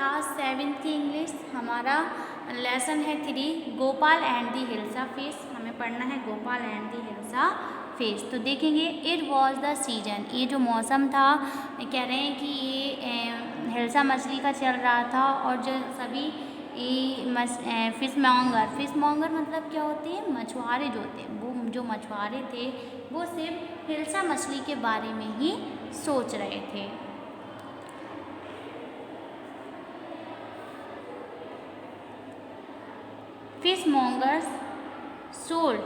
Class 7th की English. हमारा lesson है 3 Gopal and the hilsa fish. हमें पढ़ना है Gopal and the hilsa fish. तो देखेंगे इट वॉज द सीजन, ये जो मौसम था, कह रहे हैं कि ये हिल्सा मछली का चल रहा था और जो सभी फिश मॉन्गर मतलब क्या होती है, मछुआरे जो होते हैं, वो जो मछुआरे थे वो सिर्फ हिल्सा मछली के बारे में ही सोच रहे थे। Fish mongers sold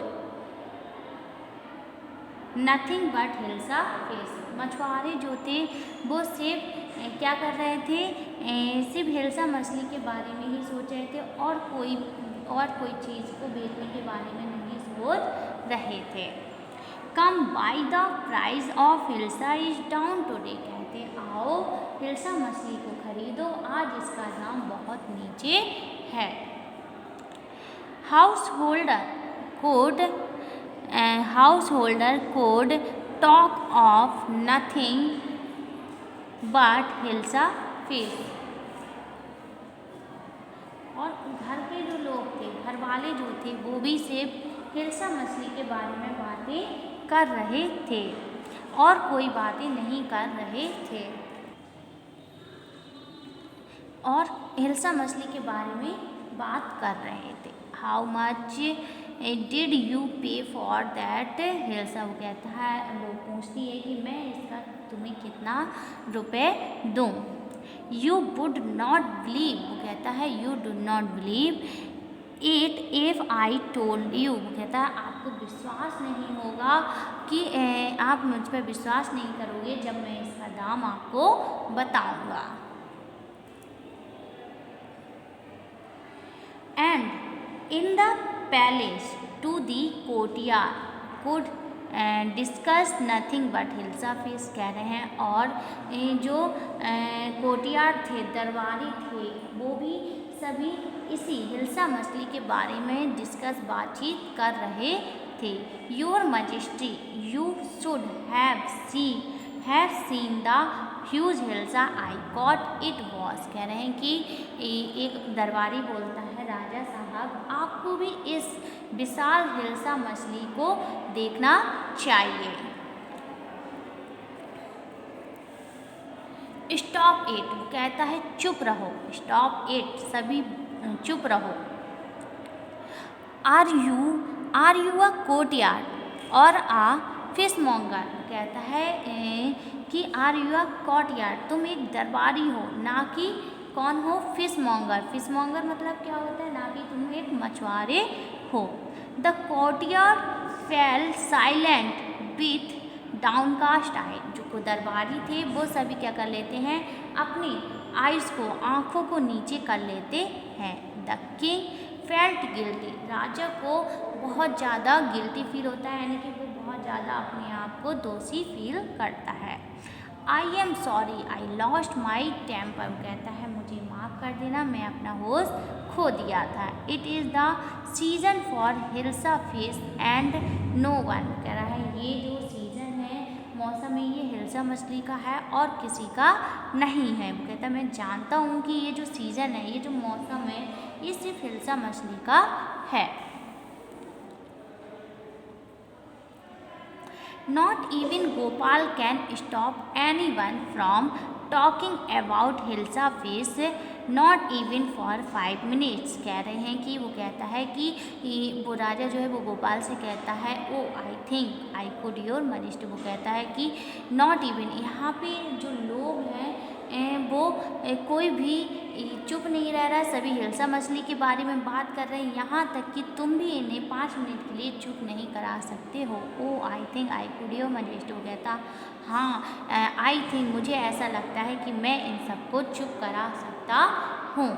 nothing but hilsa fish. मछुआरे जो थे वो सिर्फ क्या कर रहे थे, सिर्फ हिल्सा मछली के बारे में ही सोच रहे थे और कोई चीज़ को बेचने के बारे में नहीं सोच रहे थे। Come by the price of hilsa is down today, कहते आओ हिल्सा मछली को खरीदो, आज इसका दाम बहुत नीचे है। Householder could talk of nothing but hilsa fish. और घर के जो लोग थे, घर वाले जो थे, वो भी सिर्फ हिल्सा मछली के बारे में बातें कर रहे थे और कोई बातें नहीं कर रहे थे, और हिल्सा मछली के बारे में बात कर रहे थे। हाउ मच डिड यू पे फॉर दैट हिल्सा, वो कहता है, वो पूछती है कि मैं इसका तुम्हें कितना रुपए दूँ। यू वुड नॉट बिलीव, वो कहता है you do not believe it if I told you, वो कहता है आपको विश्वास नहीं होगा कि आप मुझ पर विश्वास नहीं करोगे जब मैं इसका दाम आपको बताऊंगा। And in the palace to the courtyard could discuss nothing but hilsa fish, कह रहे हैं, और जो कोर्टियार्ड थे, दरबारी थे, वो भी सभी इसी हिल्सा मछली के बारे में बातचीत कर रहे थे। Your majesty you should have seen the huge hilsa I cot it was, कह रहे हैं कि एक दरबारी बोलता है, राजा साहब आपको भी इस विशाल हिल्सा मछली को देखना चाहिए। स्टॉप इट, वो कहता है चुप रहो, स्टॉप इट, सभी चुप रहो। आर यू अ कोर्टियार्ड और आ फिश मॉन्गर, कहता है कि आर यू अ कोर्टियार्ड, तुम एक दरबारी हो, ना कि कौन हो, फिश मॉन्गर मतलब क्या होता है, ना कि तुम एक मछुआरे हो। The courtyard fell silent with downcast eye, जो दरबारी थे वो सभी क्या कर लेते हैं, अपनी आइज़ को, आँखों को नीचे कर लेते हैं। द किंग फेल्ट गिल्टी, राजा को बहुत ज़्यादा गिल्टी फील होता है, यानी कि वो बहुत ज़्यादा अपने आप को दोषी फील करता है। I am sorry I lost my temper, कहता है मुझे माफ़ कर देना, मैं अपना होश खो दिया था। It is the season for hilsa fish and no one, कह रहा है ये जो सीज़न है, मौसम है, ये हिल्सा मछली का है और किसी का नहीं है। वो कहता है मैं जानता हूँ कि ये जो सीज़न है, ये जो मौसम है, ये सिर्फ हिल्सा मछली का है। Not even Gopal can stop anyone from talking about hilsa fish, not even for 5 minutes, कह रहे हैं कि वो कहता है कि वो राजा जो है वो गोपाल से कहता है, oh I think I could your majesty, वो कहता है कि नॉट इवन, यहाँ पे जो लोग हैं वो कोई भी चुप नहीं रह रहा, सभी हिल्सा मछली के बारे में बात कर रहे हैं, यहाँ तक कि तुम भी इन्हें 5 मिनट के लिए चुप नहीं करा सकते हो। Oh I think I could your majesty, वो कहता हाँ आई थिंक, मुझे ऐसा लगता है कि मैं इन सबको चुप करा सकता हूँ।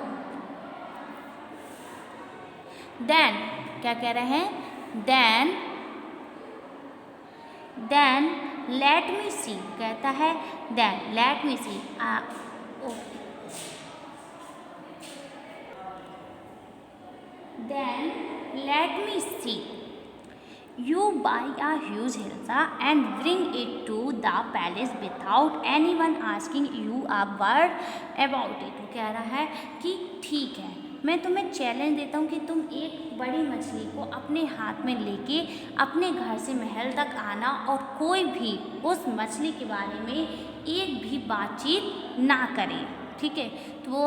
देन क्या कह रहे हैं, देन लेट मी सी, कहता है then let me see, then let me see You buy a huge hilsa and bring it to the palace without anyone asking you a word about it. वो कह रहा है कि ठीक है, मैं तुम्हें चैलेंज देता हूँ कि तुम एक बड़ी मछली को अपने हाथ में लेके अपने घर से महल तक आना और कोई भी उस मछली के बारे में एक भी बातचीत ना करे, ठीक है। तो वो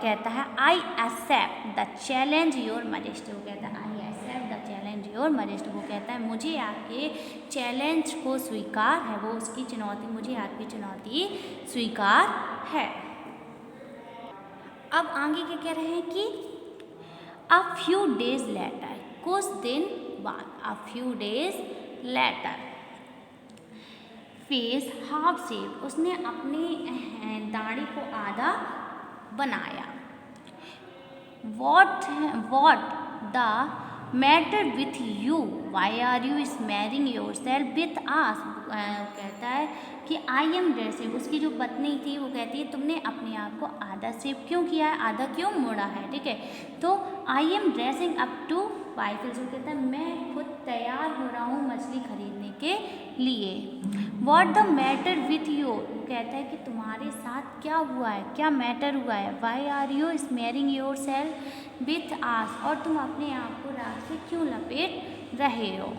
कहता है I accept the challenge your majesty. वो कहता है I accept the challenge your majesty. वो कहता है मुझे आपके चैलेंज को स्वीकार है, वो उसकी चुनौती, मुझे आपकी चुनौती स्वीकार है। अब आगे क्या कह रहे हैं कि अ फ्यू डेज लेटर, कुछ दिन बाद, a few days later, face half shave, उसने अपनी दाढ़ी को आधा बनाया। What the matter with you, why are you smearing yourself with ash. कहता है कि आई एम ड्रेसिंग, उसकी जो पत्नी थी वो कहती है तुमने अपने आप को आधा शेव क्यों किया है, आधा क्यों मोड़ा है, ठीक है। तो आई am dressing up two by fish. वो कहता है मैं खुद तैयार हो रहा हूँ मछली खरीदने के लिए। What the matter with you, वो कहता है कि तुम्हारे साथ क्या हुआ है, क्या मैटर हुआ है। Why are you smearing yourself with ash, और तुम अपने आप को राख से क्यों लपेट रहे हो।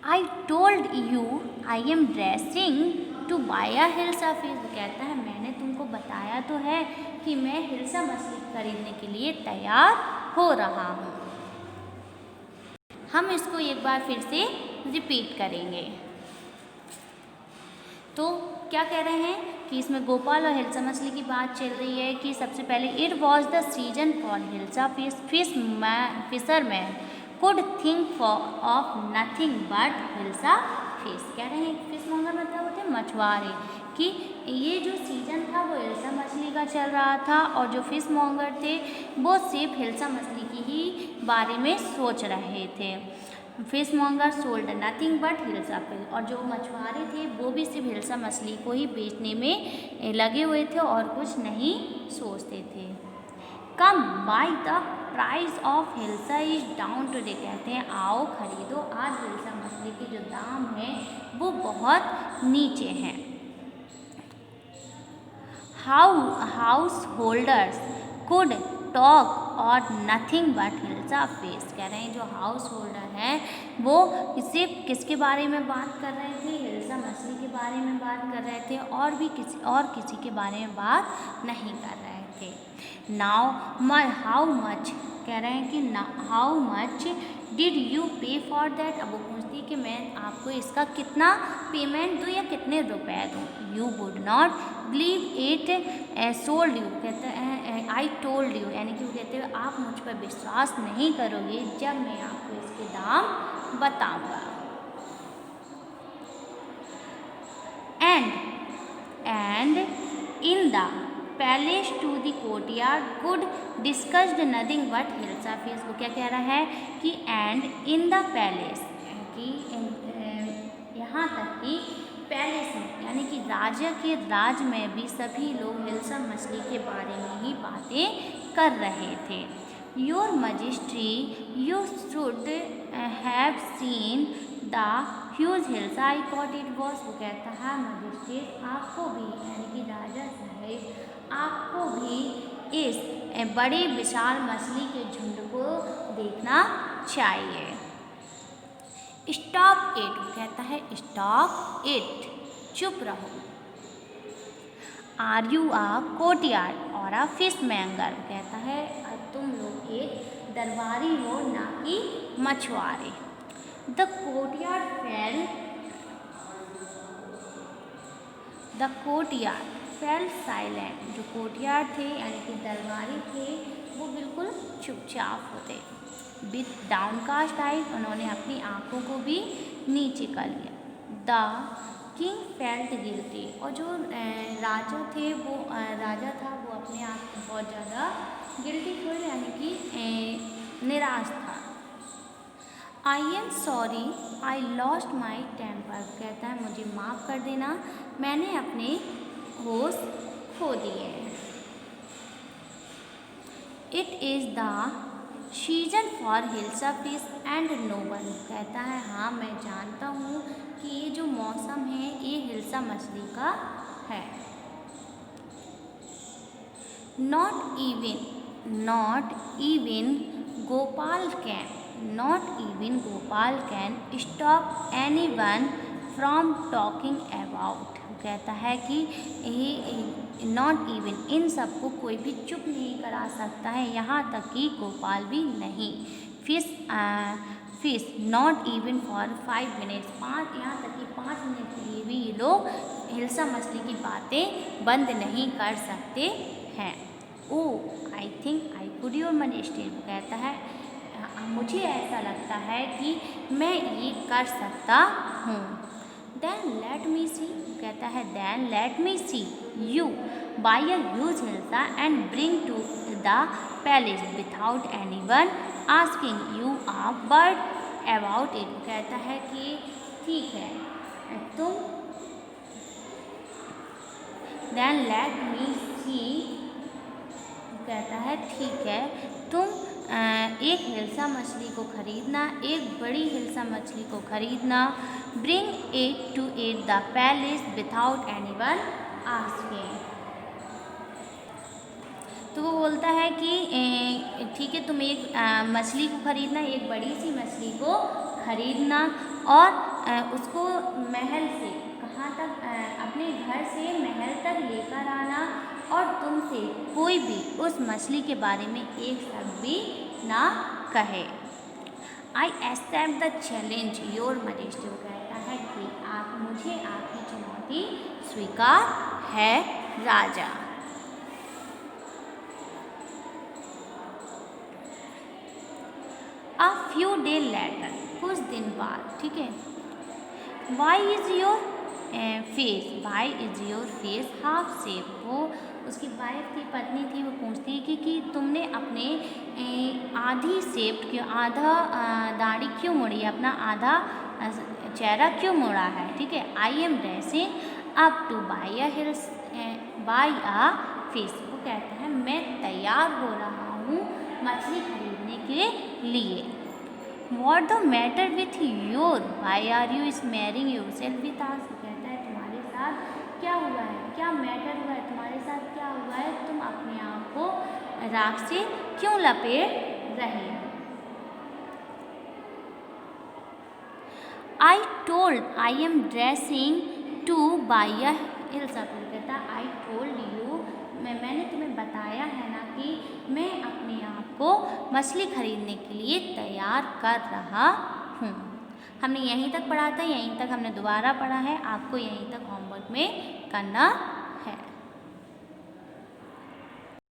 I told you I am dressing to buy a hilsa fish. वो कहता है मैंने तुमको बताया तो है कि मैं हिल्सा मछली खरीदने के लिए तैयार हो रहा हूँ। हम इसको एक बार फिर से रिपीट करेंगे। तो क्या कह रहे हैं कि इसमें गोपाल और हिल्सा मछली की बात चल रही है कि सबसे पहले it was the season for hilsa fish, fisherman could think of nothing but hilsa fish. कह रहे हैं फिश मॉन्गर मतलब होते हैं मछुआरे, कि ये जो सीजन था वो हिल्सा मछली का चल रहा था और जो फिश मॉन्गर थे वो सिर्फ हिल्सा मछली की ही बारे में सोच रहे थे। Fish monger sold nothing but hilsa fish, और जो मछुआरे थे वो भी सिर्फ हिल्सा मछली को ही बेचने में लगे हुए थे और कुछ नहीं सोचते थे। Come by the price of hilsa is down today. कहते हैं आओ खरीदो, आज हिल्सा मछली के जो दाम है वो बहुत नीचे हैं। हाउस होल्डर्स कुड टॉक और नथिंग बट हिल्सा फिश। कह रहे हैं जो हाउस होल्डर हैं वो सिर्फ किसके बारे में बात कर रहे थे, हिल्सा मछली के बारे में बात कर रहे थे, और भी किसी के बारे में बात नहीं कर रहे थे। नाउ हाउ मच, कह रहे हैं कि हाउ मच डिड यू पे फॉर दैट। अब वो पूछती कि मैं आपको इसका कितना पेमेंट दूँ या कितने रुपए दूँ। You would not believe it sold you, कहते हैं आई टोल्ड यू, यानी कि वो कहते हैं आप मुझ पर विश्वास नहीं करोगे जब मैं आपको इसके दाम बताऊंगा। And in the palace to the courtyard could discussed nothing but hilsa fish. वो क्या कह रहा है कि एंड इन द पैलेस, कि यहाँ तक कि पैलेस में यानी कि राजा के राज में भी सभी लोग हिल्सा मछली के बारे में ही बातें कर रहे थे। Your majesty you should have seen the huge hilsa I cot it was. वो कहता है मजिस्ट्रेट आपको भी, यानी कि राजा साहेब आपको भी इस बड़े विशाल मछली के झुंड को देखना चाहिए। स्टॉप इट, वो कहता है स्टॉप इट, चुप रहो। आर यू आ कोर्टयार्ड और आ फिश मैंगर। कहता है तुम लोग एक दरबारी हो ना कि मछुआरे। The courtyard fail silent. जो कोर्टयार्ड थे यानी कि दरबारी थे वो बिल्कुल चुपचाप होते। विथ डाउनकास्ट आइज, उन्होंने अपनी आंखों को भी नीचे कर लिया। द किंग फेल्ट गिल्टी, और जो राजा थे वो राजा था वो अपने आप को बहुत ज़्यादा गिल्टी फील यानी कि निराश था। I am sorry I lost my temper. कहता है मुझे माफ़ कर देना, मैंने अपने होश खो दिए। It is the season for hilsa fish and noble. कहता है हाँ मैं जानता हूँ कि ये जो मौसम है ये हिल्सा मछली का है। Not even Gopal can stop anyone from talking about. कहता है कि नॉट इवन, इन सबको कोई भी चुप नहीं करा सकता है, यहाँ तक कि गोपाल भी नहीं। Fish not even for 5 minutes, यहाँ तक कि 5 मिनट के लिए भी ये लोग हिल्सा मछली की बातें बंद नहीं कर सकते हैं। Oh I think I could your money steal. कहता है मुझे ऐसा लगता है कि मैं ये कर सकता हूँ। Then let me see. कहता है then let me see you buy a huge hilsa and bring to the palace without anyone asking you a word about it. कहता है कि ठीक है तुम, देन लेट मी सी। कहता है ठीक है तुम एक हिल्सा मछली को खरीदना, एक बड़ी हिल्सा मछली को खरीदना, bring it to it the palace without anyone asking. तो वो बोलता है कि ठीक है तुम एक मछली को खरीदना, एक बड़ी सी मछली को खरीदना और उसको महल से, कहाँ तक, अपने घर से महल तक लेकर आना और तुमसे कोई भी उस मछली के बारे में एक शब्द भी ना कहे। I accept the challenge your majesty. कहता है कि मुझे आपकी चुनौती स्वीकार है राजा। A few days later, कुछ दिन बाद, ठीक है, Why is your face half shaved? वो उसकी वाइफ की पत्नी थी, वो पूछती है कि तुमने अपने आधी शेप्ड क्यों, आधा दाढ़ी क्यों मोड़ी, अपना आधा चेहरा क्यों मोड़ा है। ठीक है, I am dressing up to buy a fish. वो कहता है मैं तैयार हो रहा हूँ मछली खरीदने के लिए। What the matter with your, why are you smearing yourself with ash. कहता है तुम्हारे साथ क्या हुआ है, क्या मैटर हुआ है, तुम्हारे साथ क्या हुआ है, तुम अपने आप को राख से क्यों लपेट रहे हो। I told I am dressing to buy a hilsa. कहता आई टोल्ड यू, मैंने तुम्हें बताया है ना कि मैं अपने आप को मछली खरीदने के लिए तैयार कर रहा हूँ। हमने यहीं तक पढ़ा था, यहीं तक हमने दोबारा पढ़ा है, आपको यहीं तक होमवर्क में करना